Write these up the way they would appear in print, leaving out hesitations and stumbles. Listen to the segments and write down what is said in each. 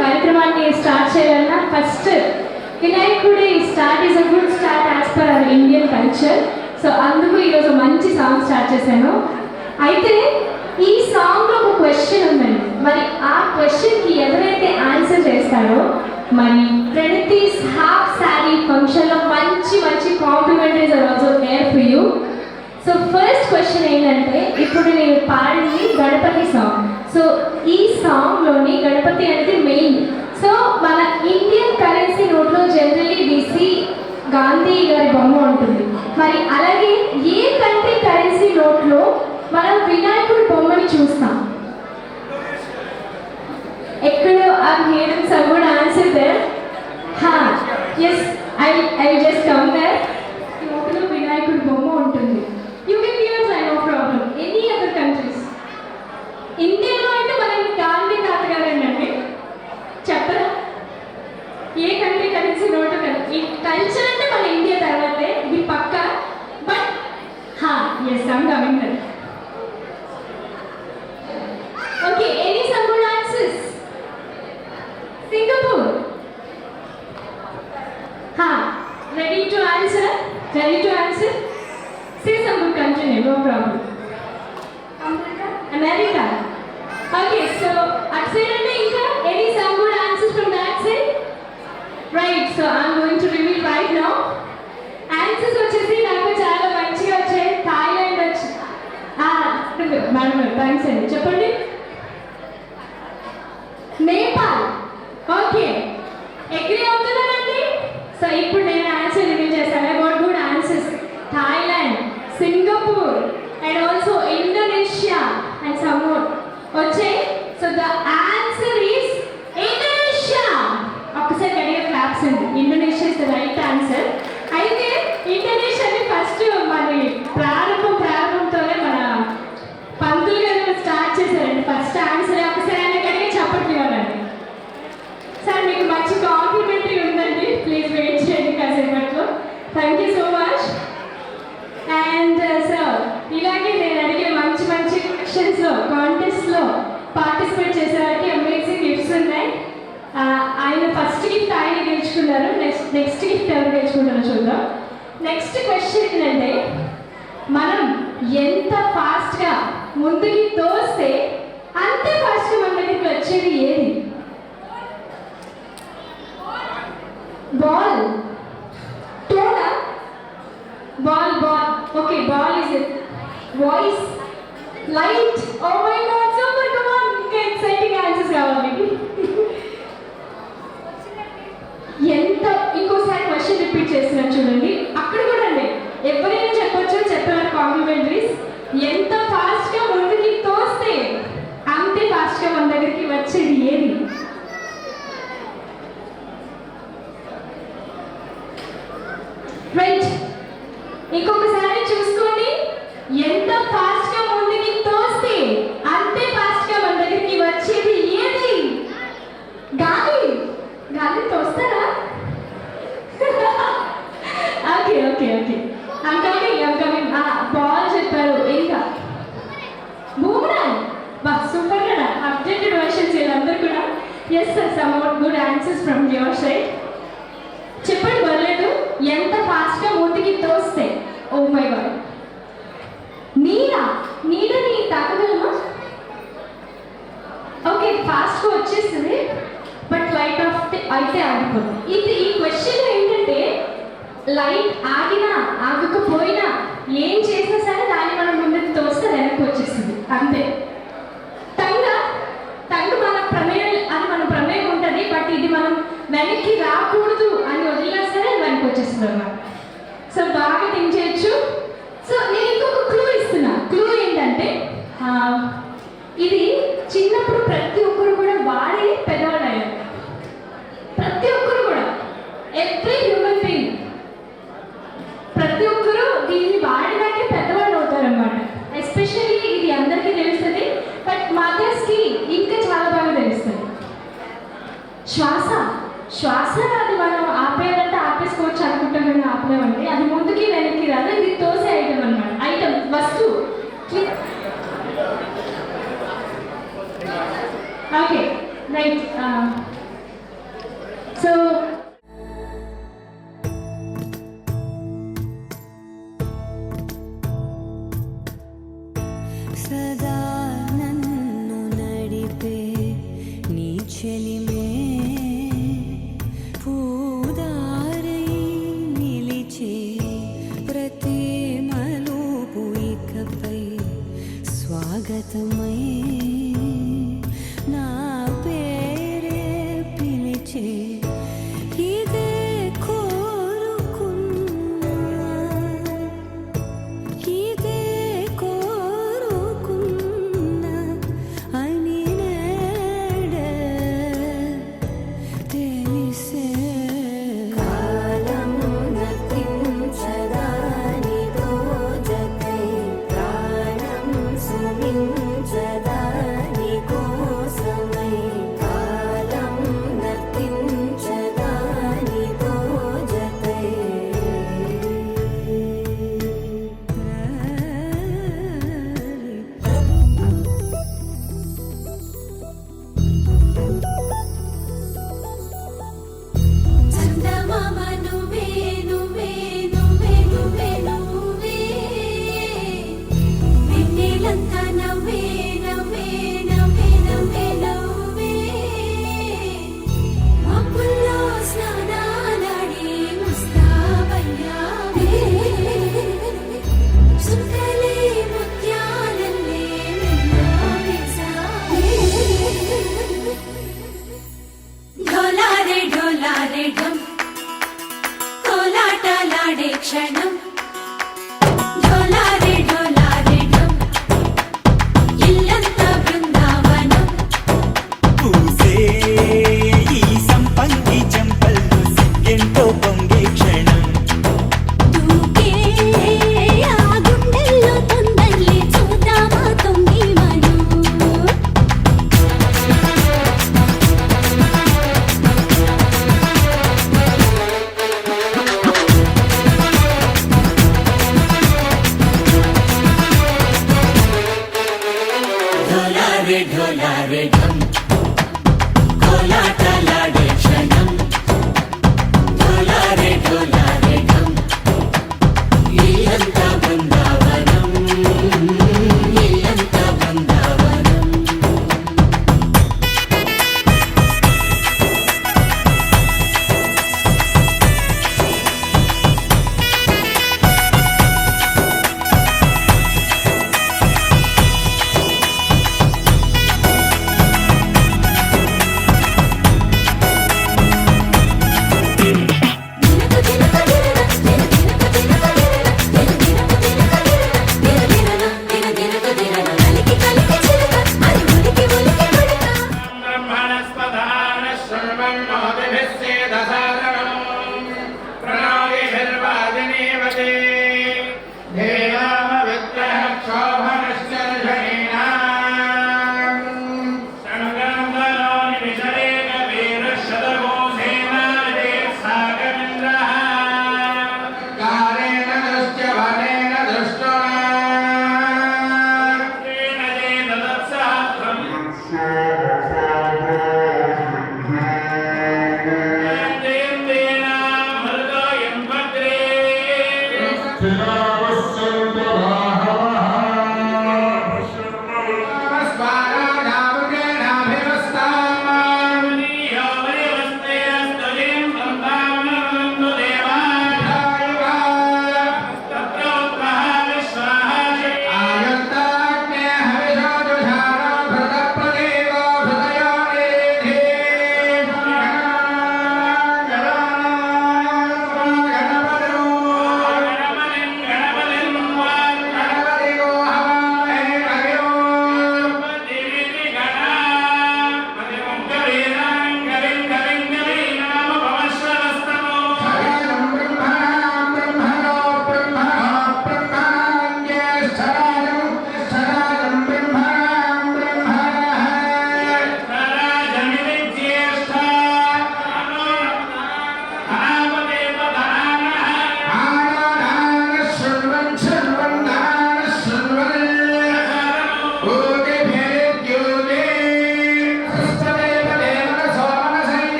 కార్యక్రమాన్ని స్టార్ట్ చేయాలన్నా ఫస్ట్ వినాయకుడి start is a good start as per our Indian culture. So అందుకు ఈరోజు మంచి సాంగ్ స్టార్ట్ చేశాను. అయితే ఈ సాంగ్లో ఒక క్వశ్చన్ ఉందండి. మరి ఆ క్వశ్చన్కి ఎవరైతే ఆన్సర్ చేస్తారో మరి ప్రణితీస్ హాఫ్ శారీ ఫంక్షన్లో మంచి మంచి complimentaries are also there for you. So first question ఏంటంటే, ఇప్పుడు నేను పాడింది గణపతి సాంగ్. సో ఈ సాంగ్లోని గణపతి అనేది మెయిన్. సో మన ఇండియన్ కరెన్సీ నోట్లో జనరలీ విసి గాంధీ గారి బొమ్మ ఉంటుంది. మరి అలాగే ఏ కంట్రీ కరెన్సీ నోట్లో మనం వినాయకుడి బొమ్మని చూస్తాం? ఎక్కడో I'm hearing some good answer there. Yes, I just come there. నోట్లో వినాయకుడి బొమ్మ ఉంటుంది. You can use, I no problem. Any other countries? ఇండియాలో అయితే మనకి గాంధీ తాతగారేనండి. చెప్పరా ఏ కంట్రీ కరెన్సీ నోటు కదా? ఈ కల్చర్ అంటే మన ఇండియా తర్వాతే, ఇది పక్క. But yes, I'm coming that. Okay, any some good answers? Singapore. Ready to answer? Ready to answer? Say some good country name, no problem. America. Okay, so at side ante inka any some good answers from that side? Right, so I'm going to reveal right now. Answers వచ్చేసి నాకు చాలా మంచిగా వచ్చాయి. Thailand వచ్చి madam thanks అండి. చెప్పండి. Nepal. Okay, agree అవుతున్నారండి? So ఇప్పుడు నేను ఆన్సర్ రివీల్ చేస్తాను. I got good answers. Thailand, Singapore and also Indonesia and some more. Okay, so the answer is Indonesia. ఒకసారి గట్టిగా క్లాప్స్ అండి. Indonesia is the right answer. అయితే ఇండోనేషియా ని ఫస్ట్ మరి ప్రారంభంతోనే మన పంతులు గారు స్టార్ట్ చేశారండి. ఫస్ట్ ఆన్సర్ ఒకసారి ఆయన గట్టిగా చెప్పట్లు ఇవ్వాలండి. సార్ మీకు మంచి కాంప్లిమెంటరీ ఉందండి. ప్లీజ్ వెయిట్ చేయండి కాసేపట్లో. Thank you so much. And sir ఇలాగే నేను అడిగే మంచి మంచి క్వశ్చన్స్లో కాంటెస్ట్లో పార్టిసిపేట్ చేసేవారికి అమేజింగ్ గిఫ్ట్స్ ఉన్నాయి. ఆయన ఫస్ట్ గిఫ్ట్ ఆయన గెలుచుకున్నారు. నెక్స్ట్ గిఫ్ట్ ఎవరు గెలుచుకుంటారో చూద్దాం. నెక్స్ట్ క్వశ్చన్ ఏంటంటే, మనం ఎంత ఫాస్ట్గా ముందుకి తోస్తే అంతే ఫాస్ట్గా మన దగ్గరికి వచ్చేది ఏది? Ball. Tuna? Ball. Okay, ball is it. Voice. Light. Oh my God, super, come on. ఇంకా exciting answers కావాలి. ఎంత ఇంకోసారి క్వశ్చన్ రిపీట్ చేస్తున్నారు చూడండి. అక్కడ కూడా అండి ఎవరైనా చెప్పొచ్చు, చెప్పేవారు కాంప్లిమెంటరీస్. ఎంత ఫాస్ట్గా ముందుకి తోస్తే అంతే ఫాస్ట్గా మన దగ్గరికి వచ్చేది ఏది? రైట్, ఇంకొకసారి చూసుకోండి. ఎంత ఫాస్ట్గా ముందుకి తోస్తే అంతే ఫాస్ట్గా మన దగ్గరికి వచ్చేది ఏది? గాలి. గాలి తోస్తారా? Okay okay okay, I'm coming. Ball చెప్పారు. ఇంకా బూమరాంగ్. సూపర్ కదా, అప్డేటెడ్ వర్షన్స్ వీళ్ళందరూ కూడా. Yes sir, some good answers from your side. చెప్పండి పర్లేదు. ఎంత ఫాస్ట్గా ముందుకి తోస్తే? Oh my god. నీడని తాకగలమా? ఓకే, ఫాస్ట్గా వచ్చేస్తుంది బట్ లైట్ ఆఫ్ అయితే ఆగిపోతుంది. ఈ క్వశ్చన్ ఏంటంటే, లైట్ ఆగినా ఆగకపోయినా ఏం చేసినా సరే దాన్ని మనం ముందుకు తోస్తే వెనక్కి వచ్చేస్తుంది అంతే. టంగ్ మన ప్రమేయం, అది మన ప్రమేయం ఉంటుంది. బట్ ఇది మనం వెనక్కి రాకూడదు అని వదిలినా సరే వెనక్కి వచ్చేస్తుంది అన్నమాట. సో బాగా థింక్ చేయొచ్చు. సో నేను ఇంకొక క్లూ ఇస్తున్నా. క్లూ ఏంటంటే, ఇది చిన్నప్పుడు ప్రతి ఒక్కరు కూడా వాడి పెద్దవాళ్ళు అయ్యారు. ప్రతి ఒక్కరు కూడా, ఎవ్రీ హ్యూమన్ బీయింగ్, ప్రతి ఒక్కరు దీన్ని వాడినాకే పెద్దవాళ్ళు అవుతారు అన్నమాట. ఎస్పెషల్లీ ఇది అందరికీ తెలుస్తుంది, బట్ మదర్స్కి ఇంకా చాలా బాగా తెలుస్తుంది. శ్వాస అది మనం ఆపేయాలంటే ఆపేసుకోవచ్చు అనుకుంటాం, కానీ ఆపలేమండి. అది ముందుకి వెనక్కి రాదు. ఇది తోసే ఐటమ్ అన్నమాట. ఐటమ్, వస్తువు. Okay right. సో సదా నన్ను నడిపే నీ చెలిమే పూదారై నిలిచే ప్రతి మలుపు ఇకపై స్వాగతమై నా పేరే పిలిచే ఇదే కోరుకున్నా ఇదే కోరుకున్నా అని నేడే తెలిసే కాలం నతించదా నీతో జతై ప్రాణం సుమించదా నీ కోసమై కాలం నతించదా నీతో జతై చందమామ నువ్వే నువ్వే నువ్వే నువ్వే నువ్వే వెన్నెలంతా నవ్వే నవ్వే నవ్వే నవ్వే నవ్వే మబ్బుల్లో స్నానాలాడి ముస్తాబయ్యావే సుందలే ముత్యాలల్లే మెన్నావేశావే ఢోలారే ఢోలారే ఢం కోలాటలాడే క్షణం ఢోలారే ఢోలారే ఢం ఇల్లంతా బృందావనం పూసే ఈ సంపంగి చెంపల్లో సిగ్గెంతో పొంగే క్షణం దూకే ఆ గుండెల్లో తొందరలే చూద్దామా తొంగి మనం ఢోలారే ఢోలారే ఢం కోలాటలాడే క్షణం ఢోలారే ఢోలారే ఢం ఇల్లంతా బృందావనం ఇల్లంతా బృందావనం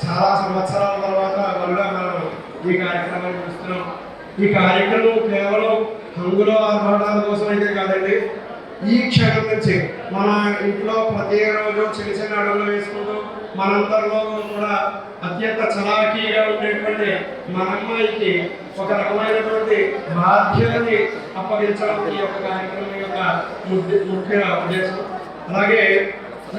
చాలా సంవత్సరాల తర్వాత మళ్ళీ మనం ఈ కార్యక్రమాన్ని చూస్తున్నాం. ఈ కార్యక్రమం కేవలం హంగులో ఆర్భాటాల కోసం అయితే కాదండి. ఈ క్షణం నుంచి మన ఇంట్లో ప్రతిరోజు చిన్న చిన్న అడుగులు వేసుకుంటూ మనందరిలో కూడా అత్యంత చలాకీగా ఉండేటువంటి మన అమ్మాయికి ఒక రకమైనటువంటి బాధ్యతని అప్పగించడం ఈ యొక్క కార్యక్రమం యొక్క ముఖ్య ఉద్దేశం. అలాగే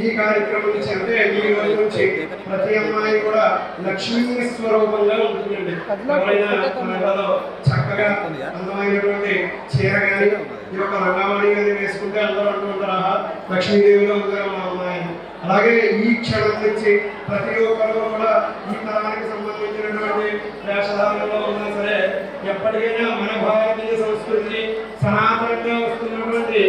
ఈ కార్యక్రమం నుంచి అంటే ఈ రోజు నుంచి ప్రతి అమ్మాయి కూడా లక్ష్మీ స్వరూపంగా ఉంటుందండి. ఎవరైనా మనలో చక్కగా అందమైనటువంటి చీర కానీ ఈ యొక్క రంగవాణి కానీ వేసుకుంటే అందరూ అంటూ ఉంటారా లక్ష్మీదేవిలో ఉంటారు మా అమ్మాయి. అలాగే ఈ క్షణం నుంచి ప్రతి ఒక్కరు కూడా ఈ తరానికి సంబంధించినటువంటి వేషధారణలో ఉన్నా సరే ఎప్పటికైనా మన భారతీయ సంస్కృతిని సనాతనంగా వస్తున్నటువంటి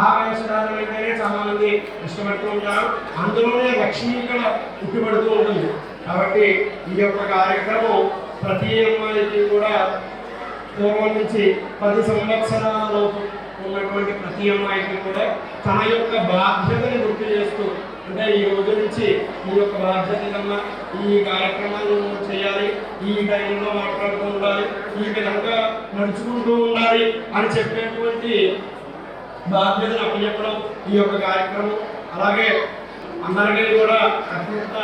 ఆ వేషధారణ అంటేనే చాలా మంది ఇష్టపడుతూ ఉంటారు. అందులోనే లక్ష్మీ ఇక్కడ పుట్టుబడుతూ ఉంటుంది. కాబట్టి ఈ యొక్క కార్యక్రమం ప్రతి అమ్మాయికి కూడా పూర్వం నుంచి 10 సంవత్సరాల ఉన్నటువంటి ప్రతి అమ్మాయికి కూడా తన యొక్క బాధ్యతని గుర్తు చేస్తూ అంటే ఈ రోజు నుంచి ఈ యొక్క బాధ్యతగా ఈ కార్యక్రమాలు చేయాలి, ఈ టైంలో మాట్లాడుతూ ఉండాలి, ఈ విధంగా నడుచుకుంటూ ఉండాలి అని చెప్పేటువంటి బాధ్యతను అప్పచెప్పడం ఈ యొక్క కార్యక్రమం. అలాగే అందరికీ కూడా అత్యంత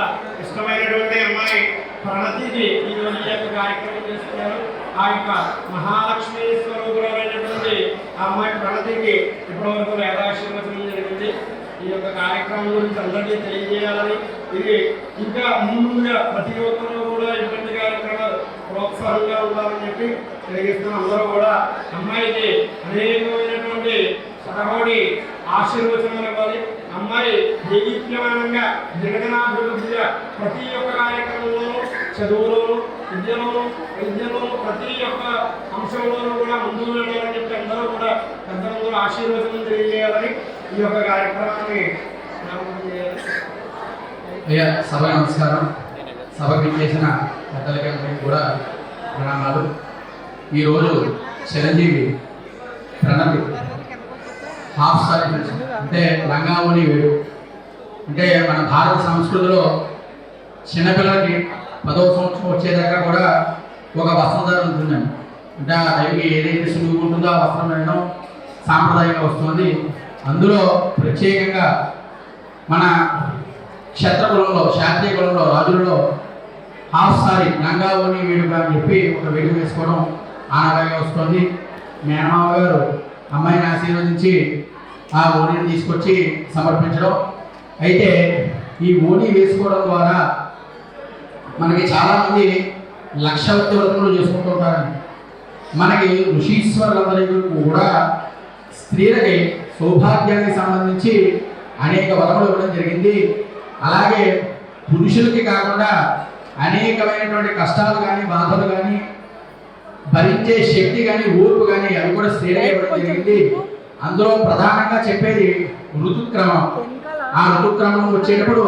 ఇష్టమైనటువంటి అమ్మాయి ప్రణతికి ఈ రోజు ఈ యొక్క కార్యక్రమం చేస్తున్నారు. ఆ యొక్క మహాలక్ష్మి స్వరూపులైనటువంటి ఆ అమ్మాయి ప్రణతికి ఇప్పటివరకు వేదాశీర్వచనం జరిగింది. ఈ యొక్క కార్యక్రమం గురించి అందరికీ తెలియజేయాలని, ఇది ఇంకా ముందుగా ప్రతి ఒక్కరూ కూడా ఇటువంటి కార్యక్రమాలు ప్రోత్సాహంగా ఉండాలని చెప్పి తెలియజేస్తున్నాం. అందరూ కూడా అమ్మాయికి అనేకమైనటువంటి సహోడి ఆశీర్వచనాలు ఇవ్వాలి. అమ్మాయి దేదీప్యమానంగా జగనాభివృద్ధిగా ప్రతి ఒక్క కార్యక్రమంలోనూ చదువులోను విద్యలోను ప్రతి ఒక్క అంశంలోనూ కూడా ముందుకు వెళ్ళాలని చెప్పి అందరూ కూడా పెద్దలందరూ ఆశీర్వచనం తెలియజేయాలని ఈ యొక్క కార్యక్రమాన్ని సభ నమస్కారం. సభకి చేసిన పెద్దలకి కూడా ప్రణామాలు. ఈరోజు చిరంజీవి ప్రణతి హాఫ్ సారీ అంటే లంగావోని వేడు అంటే మన భారత సంస్కృతిలో చిన్నపిల్లలకి 10వ సంవత్సరం వచ్చేదాకా కూడా ఒక వస్త్రధారణ ఉంటుందండి. అంటే ఆ టైంకి ఏదైతే సులువు ఉంటుందో ఆ వస్త్రం వేయడం సాంప్రదాయంగా వస్తుంది. అందులో ప్రత్యేకంగా మన క్షత్రకులంలో శాస్త్రీయ కులంలో రాజులలో హాఫ్ సారీ లంగావోని వేడుక అని చెప్పి ఒక వేడుక వేసుకోవడం ఆనవాయిగా వస్తుంది. మేనమావ గారు అమ్మాయిని ఆశీర్వదించి ఆ ఓణిని తీసుకొచ్చి సమర్పించడం. అయితే ఈ ఓణి వేసుకోవడం ద్వారా మనకి చాలామంది లక్షవత్తి వ్రతములు చేసుకుంటూ ఉంటారండి. మనకి ఋషీశ్వరులందరికీ కూడా స్త్రీలకి సౌభాగ్యానికి సంబంధించి అనేక వరములు ఇవ్వడం జరిగింది. అలాగే పురుషులకి కాకుండా అనేకమైనటువంటి కష్టాలు కానీ బాధలు కానీ భరించే శక్తి కానీ ఓర్పు కానీ అవి కూడా స్త్రీలకి ఇవ్వడం జరిగింది. అందులో ప్రధానంగా చెప్పేది ఋతుక్రమం. ఆ ఋతుక్రమం వచ్చేటప్పుడు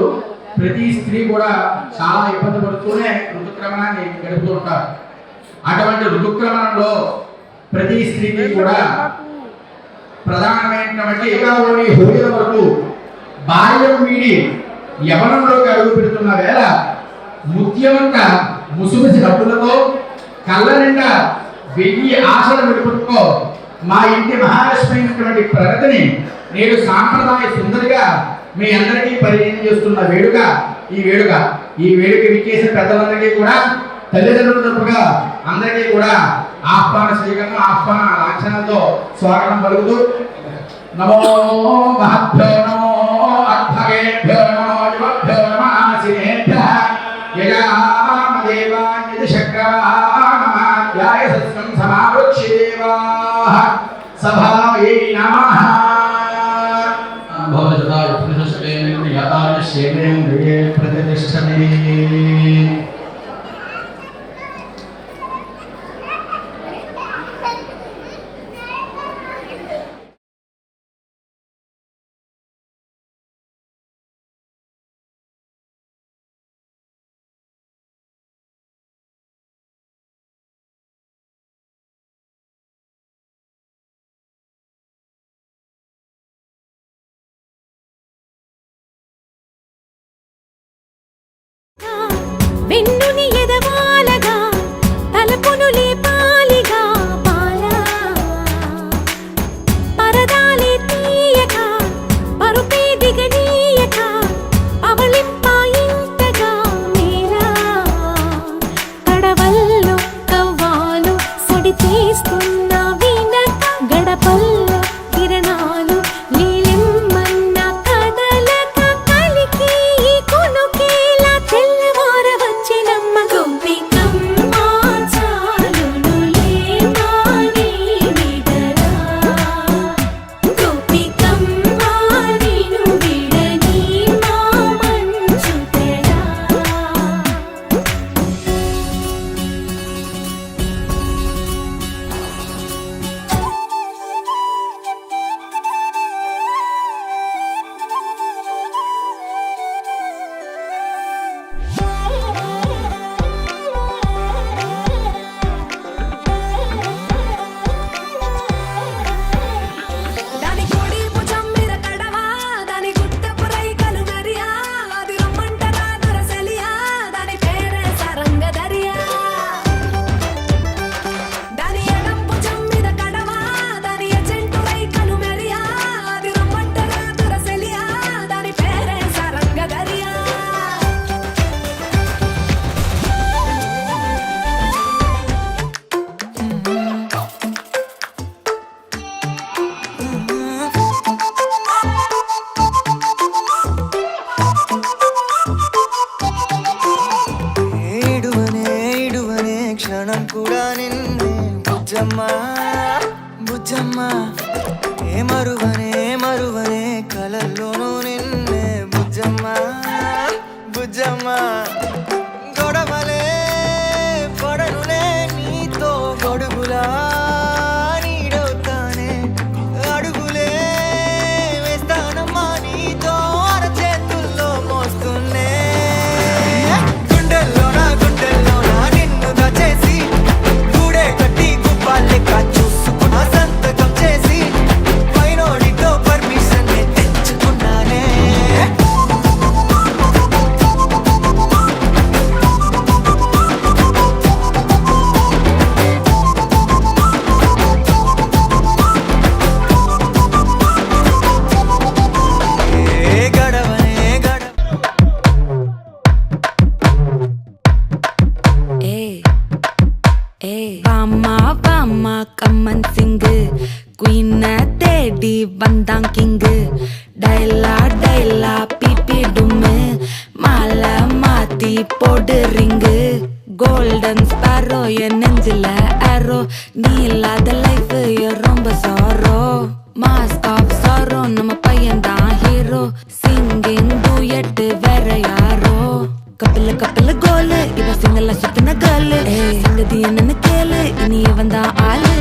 ప్రతి స్త్రీ కూడా చాలా ఇబ్బంది పడుతూనే ఋతుక్రమణాన్ని గడుపుతూ ఉంటారు. అటువంటి ఋతుక్రమణంలో ప్రతి స్త్రీకి కూడా ప్రధానమైనటువంటి ఏకావోని హోళీల వరకు బాల్యం వీడి యవనంలోకి అడుగు పెడుతున్న వేళ ముత్యమంట ముసుముసి డబ్బులతో కళ్ళ నిండా 1000 ఆశలు పెట్టుకో మా ఇంటి మహాలక్ష్మి అయినటువంటి ప్రగతిని నేను సాంప్రదాయ సుందరిగా మీ అందరికీ పరిచయం చేస్తున్న వేడుక ఈ వేడుక విచ్చేసిన పెద్దలందరికీ కూడా తల్లిదండ్రుల తరపుగా అందరికీ కూడా ఆహ్వాన స్వీకరణ ఆహ్వాన లాంఛనంతో స్వాగతం పలుకుతూ నమో మహభ్యో నమో అర్భగేభ్యో నమో యువభ్యో నమాసినేభ్యః యజామదేవాన్యది శక్రవాణమాధ్యాయ సస్యం సమావృక్షేవాః సభాయై నమః భవజతా యథాశేంద్రియే ప్రతిష్టమే ప్రాణం కూడా నిన్నే బుజ్జమ్మ బుజ్జమ్మ ఏ మరువనే కలల్లోనూ నిన్నే బుజ్జమ్మ బుజ్జమ్మ గొడవలే పడనులే నీతో గొడుగులా నీడవుతానే అడుగులే వేస్తానమ్మా నీతో అరచేతుల్లో మోస్తున్నే గుండెల్లోనా నిన్ను దచేసి గూడే కట్టి గుప్పాలెక్క చూసుకున్నా సంతకం చేసి పైనోడితో పర్మిషన్ తెచ్చుకున్నానే கம்மன் சிங்கு குயின தேடி வந்தான் கிங்கு டைலா பிபி டும்மு மாலை மாத்தி போடு ரிங்கு கோல்டன் ஸ்பாரோ என் நெஞ்சில ஆரோ நீ இல்லாத லைஃப் ரொம்ப சாரோ மாஸ்க் ஆஃப் சாரோ நம்ம பையன் தான் ஹீரோ சிங்கிங் டூயட் வேற யாரோ கப்பில கோலு இவ சிங்கல்ல சுத்தின கேளு சங்கதி என்னன்னு கேளு இனி இவன் தான் ஆளு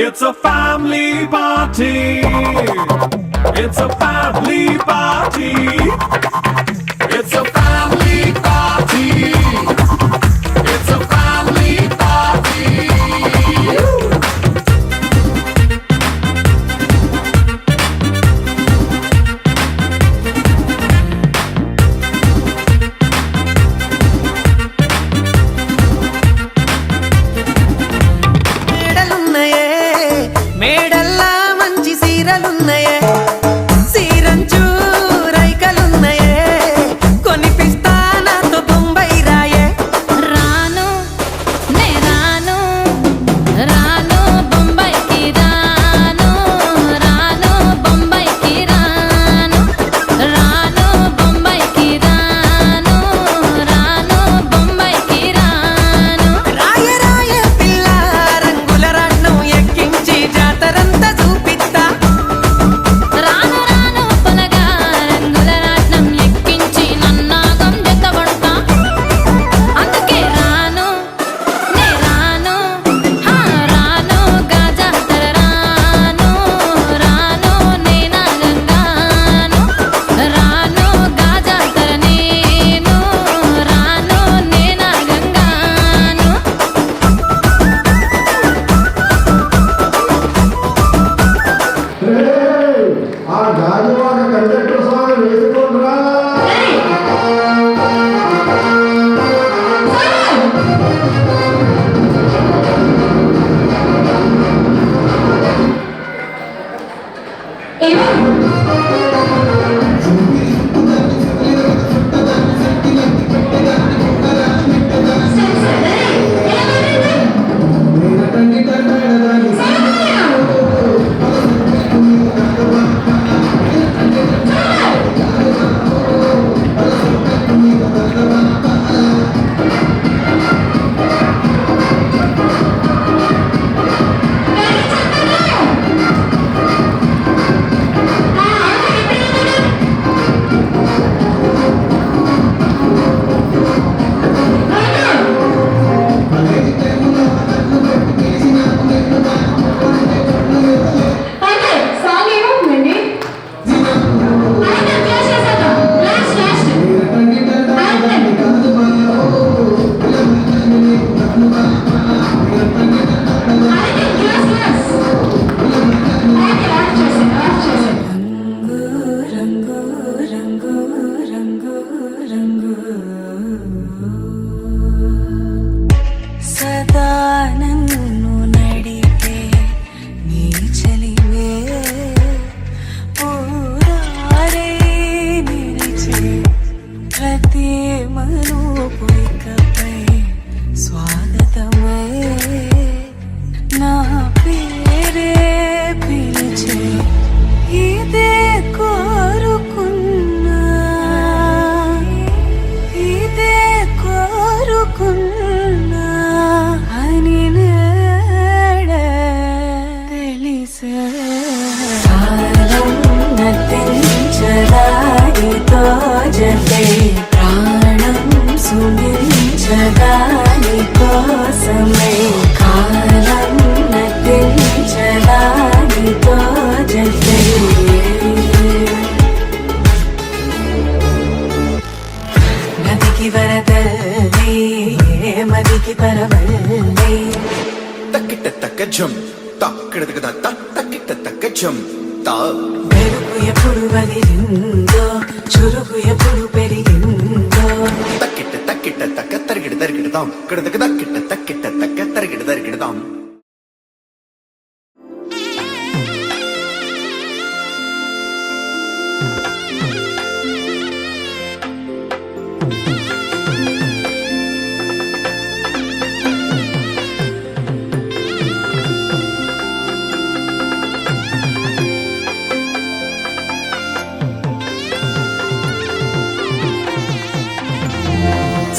It's a family party. It's a family party. It's a family party. It's a family party. క్షణమే కాలం నటించడానితో జతే నదికి వరదల్లి మదికి పరవల్లి తక్కిట తక్క జం తక్కిట తక్క తక్కిట తక్క జం తా మెరుపు ఎప్పుడు వదిలిందో చురుకు ఎప్పుడు పెరిగిందో తక్కిట తక్కిట తక్క తరిగిడ తరిగిడదాం ఇక్కడ తక్కిట తక్కిట తక్క తరిగిడ తరిగిడదాం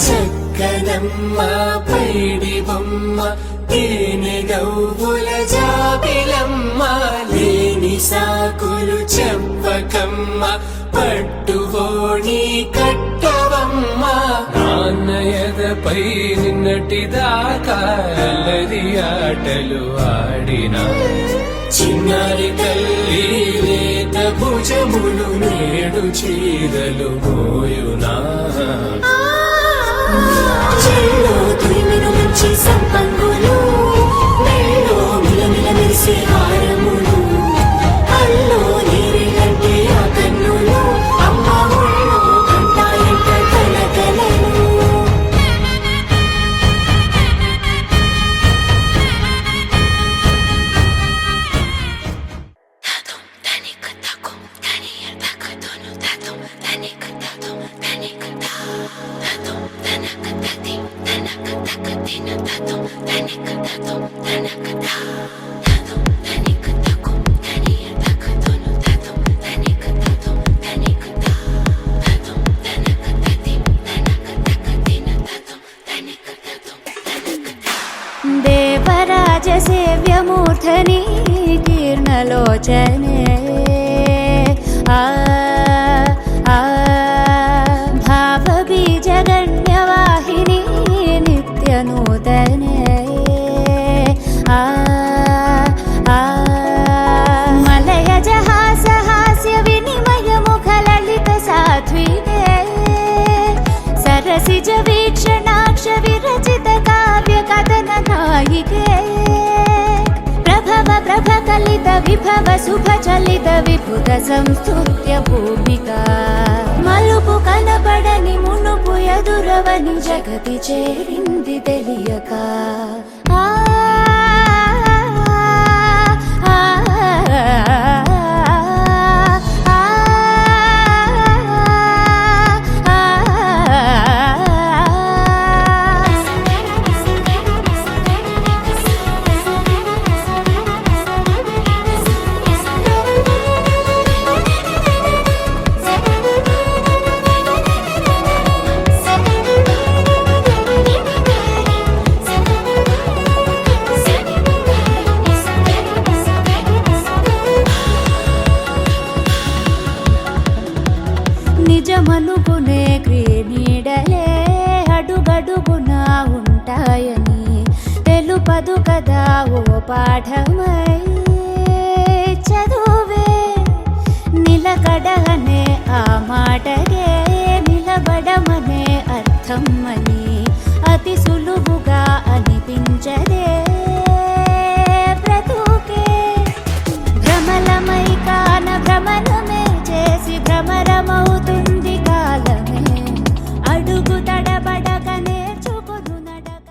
చక్కనమ్మ పైడి బొమ్మ తేనె గవ్వుల జాబిలమ్మ లేని సాకులు చెప్పకమ్మ పట్టుబోణి కట్టవమ్మ నాన్నయదపై నిన్నటిదాకా అల్లరి ఆటలు ఆడినా చిన్నారి తల్లి లేత భుజములు నేడు చీరలు మోయునా చెల్లో తురిమిన మంచి సంపంగులు మెళ్ళో మిలమిల మెరిసే హారములు అల్లో నీరిలంటే ఆ కన్నులు అమ్మ ఒళ్ళో కంటాయంట కలకలను దేవరాజ సేవ్యమూర్ధని కీర్ణలోచనే భావబీజగణ్యవాహిని నిత్యనూతనే మలయజహాసహాస్య వినిమయ ముఖలలిత సాధ్వినే సరసిజ వీక్షణాక్ష విరచిత కావ్య కథన నాయికే ప్రభవ ప్రభ కలిత విభవ శుభ చలిత విపుత సంస్తుత్య భూమికా మలుపు కనబడని మునుపు ఎదురవని జగతి చేరింది తెలియక నిజమనుకునే క్రీనీడలే అడుగడుగునా ఉంటాయని తెలుపదు కదా ఓ పాఠమై చదువే నిలకడనే ఆ మాటగే నిలబడమనే అర్థం అని అతి సులువుగా అనిపించదే బ్రతుకే భ్రమలమై కాన భ్రమణమే చేసి భ్రమరమవుతుంది కాలమే అడుగు తడబడక నేర్చుకును నడక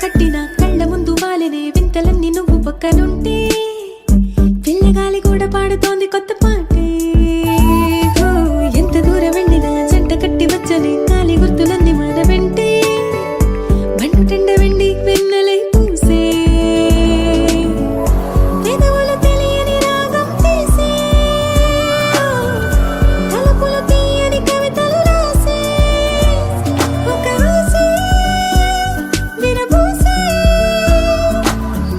కట్టిన కళ్ళ ముందు వాలినే వింతలన్నీ నువ్వు పక్కనుంటే పిల్లగాలి కూడా పాడుతోంది కొత్త పాటే ఓ, ఎంత దూరం వెళ్ళినా జంట కట్టి వచ్చని గాలి గుర్తులన్నీ మన వెంటే మండుటెండ వెండి వెన్నెలై పూసే పెదవులు తెలియని రాగం తీసే తలుపులు తీయని కవితలు రాసే ఒక ఆసే విరబూసే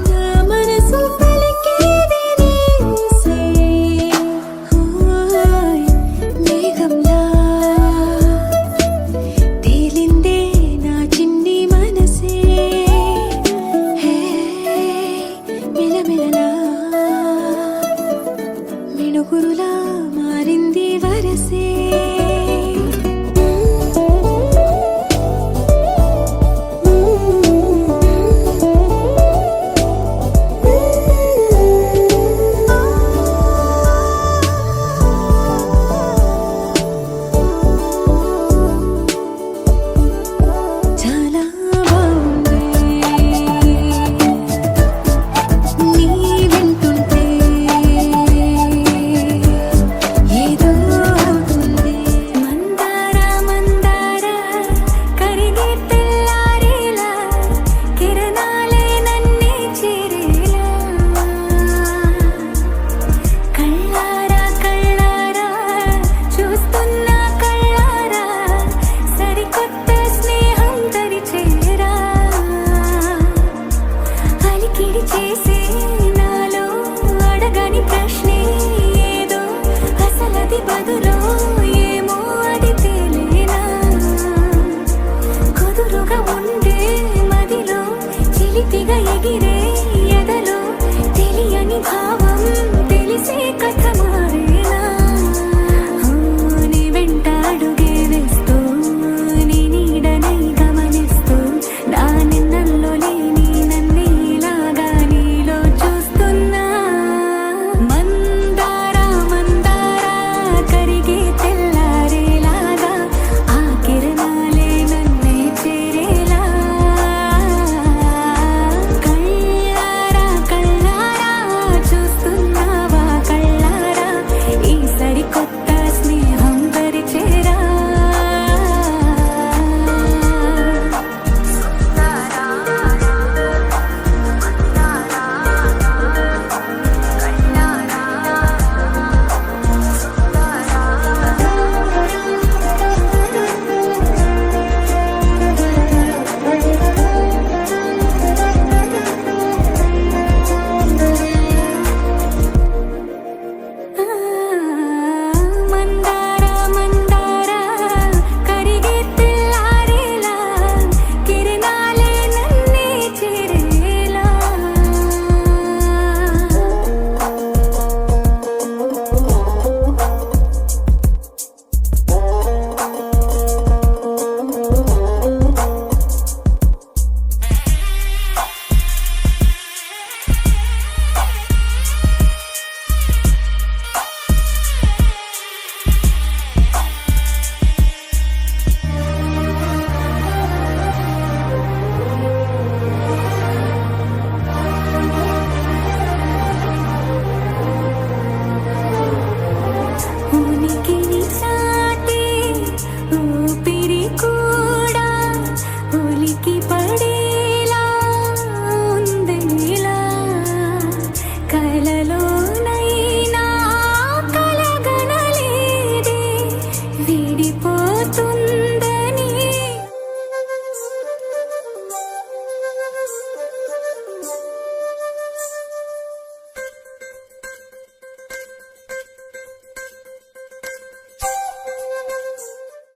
నా మనసు పలికేది నీసే ఓయ్ మేఘంలా తేలిందే నా చిన్ని మనసే హే మిలమిలలా మిణుగురులా మారింది వరసే చాలా బాగుంది నీ వింటుంటే ఏదో అవుతుంది మందార మందార కరిగే తెల్లారేలా కిరణాలే నన్నే చేరేలా కళ్ళారా కళ్ళారా చూస్తున్నా కళ్ళారా సరికొత్త స్నేహం తరిచేరా అలికిడి చేసే నాలో అడగని ప్రశ్నే ఏదో అసలది బదులో ఏమో అది తేలేనా కుదురుగా ఉండే మదిలో చిలిపిగా ఎగిరే